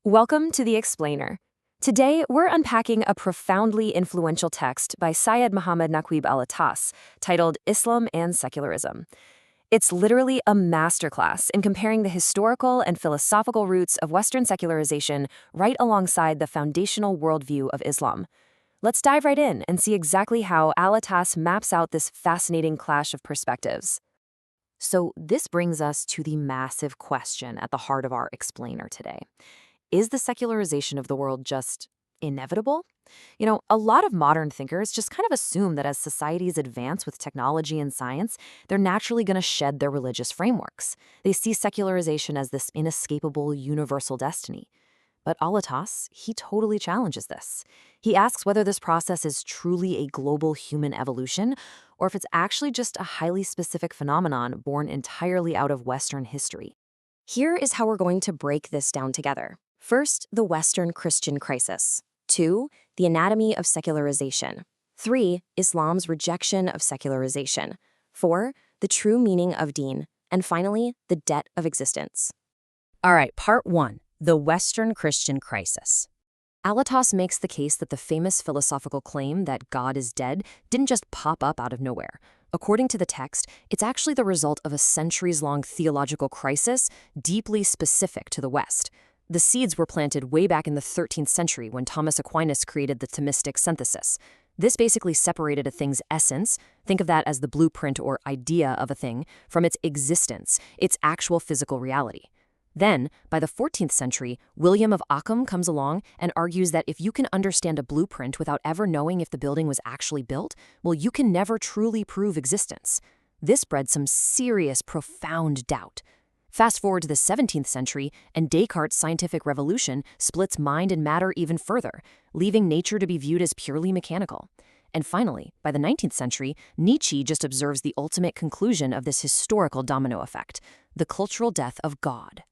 Welcome to The Explainer. Today, we're unpacking a profoundly influential text by Syed Muhammad Naquib Al-Attas titled Islam and Secularism. It's literally a masterclass in comparing the historical and philosophical roots of Western secularization right alongside the foundational worldview of Islam. Let's dive right in and see exactly how Al-Attas maps out this fascinating clash of perspectives. So this brings us to the massive question at the heart of our explainer today. Is the secularization of the world just inevitable? A lot of modern thinkers just kind of assume that as societies advance with technology and science, they're naturally going to shed their religious frameworks. They see secularization as this inescapable universal destiny. But Al-Attas, he totally challenges this. He asks whether this process is truly a global human evolution, or if it's actually just a highly specific phenomenon born entirely out of Western history. Here is how we're going to break this down together. First, the Western Christian crisis. 2, the anatomy of secularization. 3, Islam's rejection of secularization. 4, the true meaning of deen. And finally, the debt of existence. All right, part 1, the Western Christian crisis. Al-Attas makes the case that the famous philosophical claim that God is dead didn't just pop up out of nowhere. According to the text, it's actually the result of a centuries-long theological crisis deeply specific to the West. The seeds were planted way back in the 13th century when Thomas Aquinas created the Thomistic synthesis. This basically separated a thing's essence, think of that as the blueprint or idea of a thing, from its existence, its actual physical reality. Then, by the 14th century, William of Ockham comes along and argues that if you can understand a blueprint without ever knowing if the building was actually built, well, you can never truly prove existence. This bred some serious, profound doubt. Fast forward to the 17th century, and Descartes' scientific revolution splits mind and matter even further, leaving nature to be viewed as purely mechanical. And finally, by the 19th century, Nietzsche just observes the ultimate conclusion of this historical domino effect, the cultural death of God.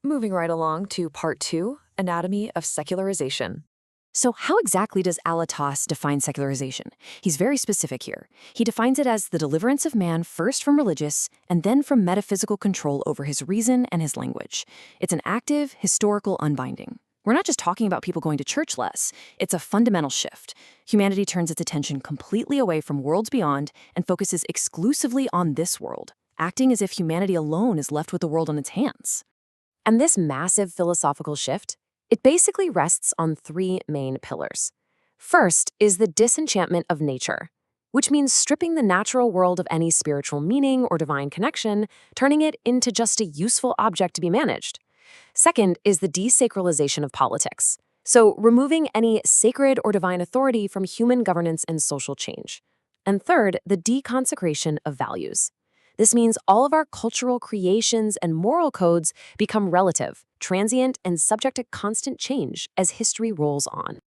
Moving right along to part 2, anatomy of secularization. So how exactly does Al-Attas define secularization? He's very specific here. He defines it as the deliverance of man first from religious and then from metaphysical control over his reason and his language. It's an active, historical unbinding. We're not just talking about people going to church less. It's a fundamental shift. Humanity turns its attention completely away from worlds beyond and focuses exclusively on this world, acting as if humanity alone is left with the world on its hands. And this massive philosophical shift, it basically rests on 3 main pillars. First is the disenchantment of nature, which means stripping the natural world of any spiritual meaning or divine connection, turning it into just a useful object to be managed. Second is the desacralization of politics, so removing any sacred or divine authority from human governance and social change. And third, the deconsecration of values. This means all of our cultural creations and moral codes become relative, transient, and subject to constant change as history rolls on.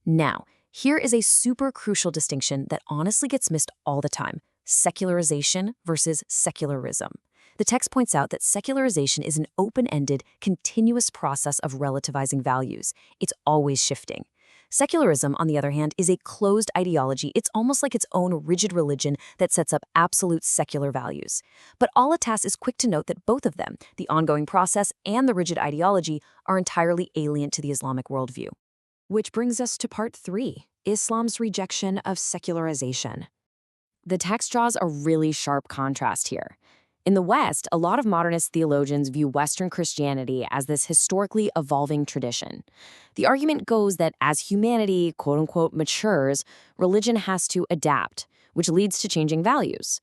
Now, here is a super crucial distinction that honestly gets missed all the time: secularization versus secularism. The text points out that secularization is an open-ended, continuous process of relativizing values. It's always shifting. Secularism, on the other hand, is a closed ideology. It's almost like its own rigid religion that sets up absolute secular values. But Al-Attas is quick to note that both of them, the ongoing process and the rigid ideology, are entirely alien to the Islamic worldview. Which brings us to part 3, Islam's rejection of secularization. The text draws a really sharp contrast here. In the West, a lot of modernist theologians view Western Christianity as this historically evolving tradition. The argument goes that as humanity, quote-unquote, matures, religion has to adapt, which leads to changing values.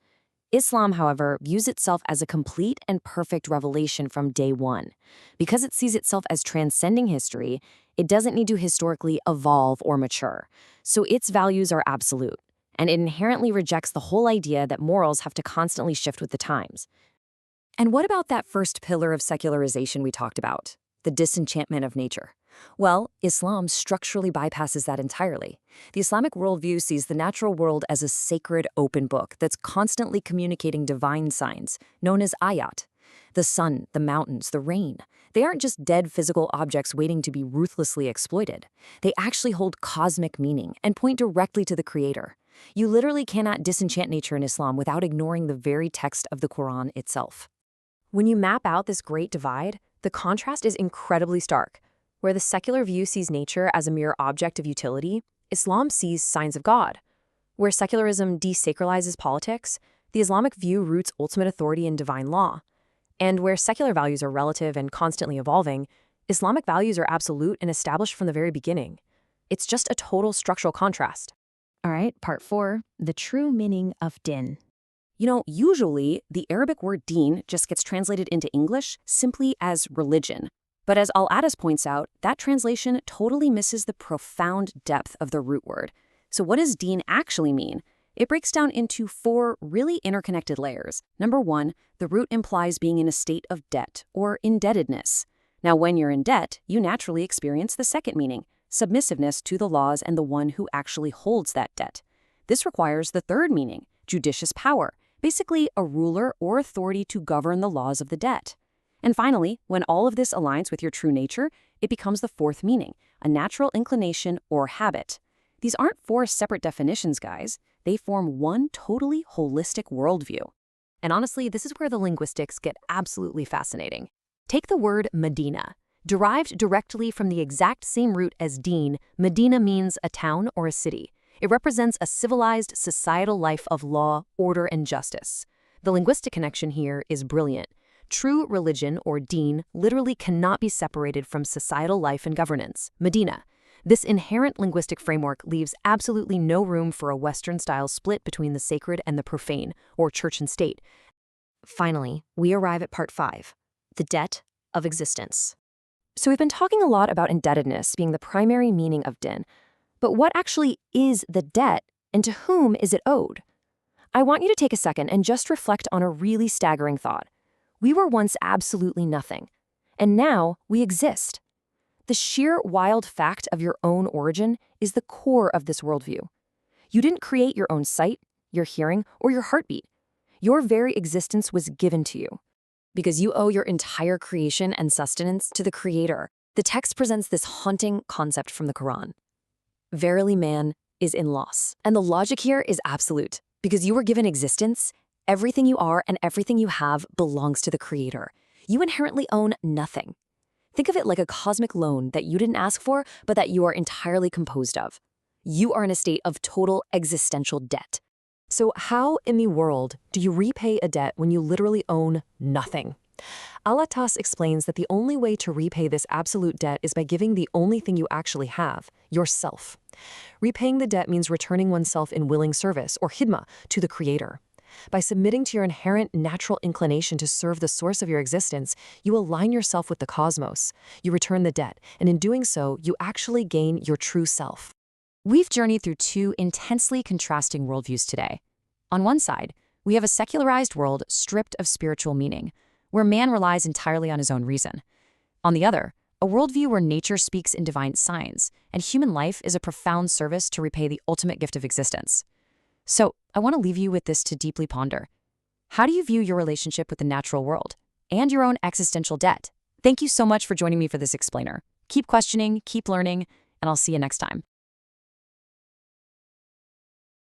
Islam, however, views itself as a complete and perfect revelation from day one. Because it sees itself as transcending history, it doesn't need to historically evolve or mature, so its values are absolute. And it inherently rejects the whole idea that morals have to constantly shift with the times. And what about that first pillar of secularization we talked about, the disenchantment of nature? Well, Islam structurally bypasses that entirely. The Islamic worldview sees the natural world as a sacred open book that's constantly communicating divine signs, known as ayat. The sun, the mountains, the rain, they aren't just dead physical objects waiting to be ruthlessly exploited. They actually hold cosmic meaning and point directly to the Creator. You literally cannot disenchant nature in Islam without ignoring the very text of the Quran itself. When you map out this great divide, the contrast is incredibly stark. Where the secular view sees nature as a mere object of utility, Islam sees signs of God. Where secularism desacralizes politics, the Islamic view roots ultimate authority in divine law. And where secular values are relative and constantly evolving, Islamic values are absolute and established from the very beginning. It's just a total structural contrast. All right, part 4, the true meaning of din. Usually, the Arabic word deen just gets translated into English simply as religion. But as Al-Attas points out, that translation totally misses the profound depth of the root word. So what does deen actually mean? It breaks down into 4 really interconnected layers. Number 1, the root implies being in a state of debt or indebtedness. Now, when you're in debt, you naturally experience the second meaning, submissiveness to the laws and the one who actually holds that debt. This requires the third meaning, judicious power, basically a ruler or authority to govern the laws of the debt. And finally, when all of this aligns with your true nature, it becomes the fourth meaning, a natural inclination or habit. These aren't 4 separate definitions, guys. They form one totally holistic worldview. And honestly, this is where the linguistics get absolutely fascinating. Take the word Medina. Derived directly from the exact same root as deen, Medina means a town or a city. It represents a civilized, societal life of law, order, and justice. The linguistic connection here is brilliant. True religion, or deen, literally cannot be separated from societal life and governance. Medina. This inherent linguistic framework leaves absolutely no room for a Western-style split between the sacred and the profane, or church and state. Finally, we arrive at part 5, the debt of existence. So we've been talking a lot about indebtedness being the primary meaning of din. But what actually is the debt, and to whom is it owed? I want you to take a second and just reflect on a really staggering thought. We were once absolutely nothing, and now we exist. The sheer wild fact of your own origin is the core of this worldview. You didn't create your own sight, your hearing, or your heartbeat. Your very existence was given to you. Because you owe your entire creation and sustenance to the Creator, the text presents this haunting concept from the Quran. Verily man is in loss. And the logic here is absolute. Because you were given existence, everything you are and everything you have belongs to the Creator. You inherently own nothing. Think of it like a cosmic loan that you didn't ask for, but that you are entirely composed of. You are in a state of total existential debt. So how in the world do you repay a debt when you literally own nothing? Al-Attas explains that the only way to repay this absolute debt is by giving the only thing you actually have, yourself. Repaying the debt means returning oneself in willing service, or khidmah, to the Creator. By submitting to your inherent natural inclination to serve the source of your existence, you align yourself with the cosmos. You return the debt, and in doing so, you actually gain your true self. We've journeyed through 2 intensely contrasting worldviews today. On one side, we have a secularized world stripped of spiritual meaning, where man relies entirely on his own reason. On the other, a worldview where nature speaks in divine signs, and human life is a profound service to repay the ultimate gift of existence. So, I want to leave you with this to deeply ponder. How do you view your relationship with the natural world and your own existential debt? Thank you so much for joining me for this explainer. Keep questioning, keep learning, and I'll see you next time.